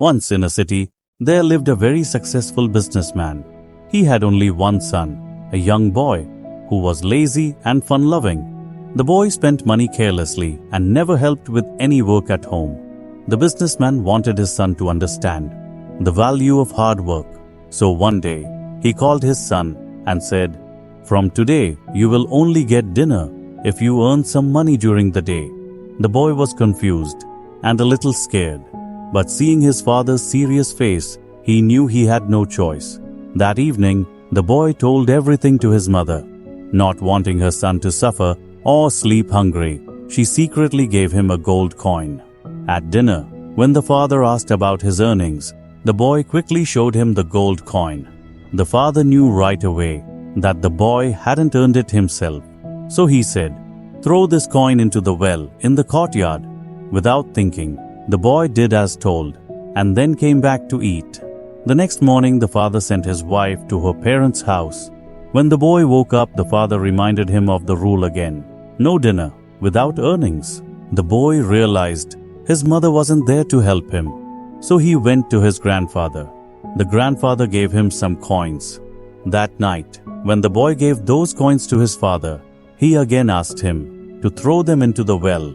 Once in a city, there lived a very successful businessman. He had only one son, a young boy, who was lazy and fun-loving. The boy spent money carelessly and never helped with any work at home. The businessman wanted his son to understand the value of hard work. So one day, he called his son and said, "From today, you will only get dinner if you earn some money during the day." The boy was confused and a little scared, but seeing his father's serious face, he knew he had no choice. That evening, the boy told everything to his mother. Not wanting her son to suffer or sleep hungry, she secretly gave him a gold coin. At dinner, when the father asked about his earnings, the boy quickly showed him the gold coin. The father knew right away that the boy hadn't earned it himself. So he said, "Throw this coin into the well in the courtyard." Without thinking, the boy did as told and then came back to eat. The next morning, the father sent his wife to her parents' house. When the boy woke up, the father reminded him of the rule again: no dinner without earnings. The boy realized his mother wasn't there to help him. So he went to his grandfather. The grandfather gave him some coins. That night, when the boy gave those coins to his father, he again asked him to throw them into the well.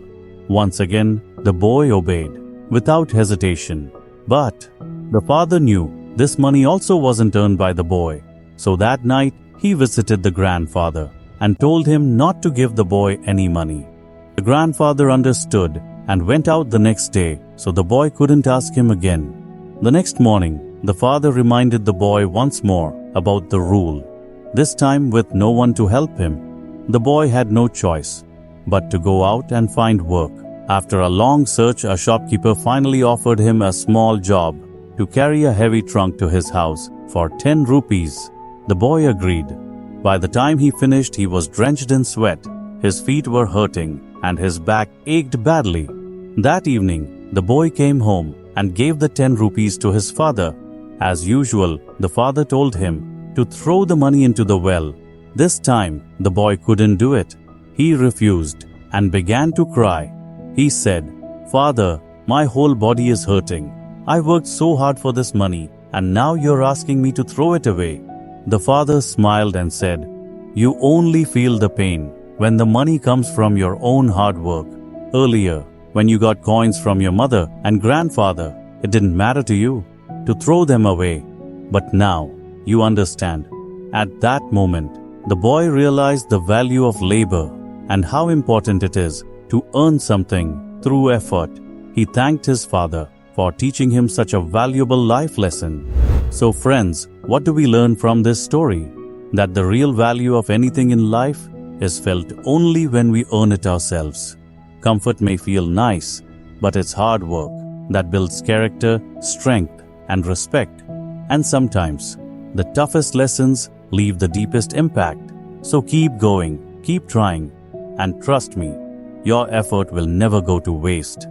Once again, the boy obeyed, without hesitation. But the father knew this money also wasn't earned by the boy. So that night, he visited the grandfather and told him not to give the boy any money. The grandfather understood and went out the next day, so the boy couldn't ask him again. The next morning, the father reminded the boy once more about the rule. This time, with no one to help him, the boy had no choice but to go out and find work. After a long search, a shopkeeper finally offered him a small job to carry a heavy trunk to his house for 10 rupees. The boy agreed. By the time he finished, he was drenched in sweat, his feet were hurting, and his back ached badly. That evening, the boy came home and gave the 10 rupees to his father. As usual, the father told him to throw the money into the well. This time, the boy couldn't do it. He refused and began to cry. He said, "Father, my whole body is hurting. I worked so hard for this money, and now you're asking me to throw it away." The father smiled and said, "You only feel the pain when the money comes from your own hard work. Earlier, when you got coins from your mother and grandfather, it didn't matter to you to throw them away. But now, you understand." At that moment, the boy realized the value of labor and how important it is to earn something through effort. He thanked his father for teaching him such a valuable life lesson. So friends, what do we learn from this story? That the real value of anything in life is felt only when we earn it ourselves. Comfort may feel nice, but it's hard work that builds character, strength, and respect. And sometimes, the toughest lessons leave the deepest impact. So keep going, keep trying, and trust me, your effort will never go to waste.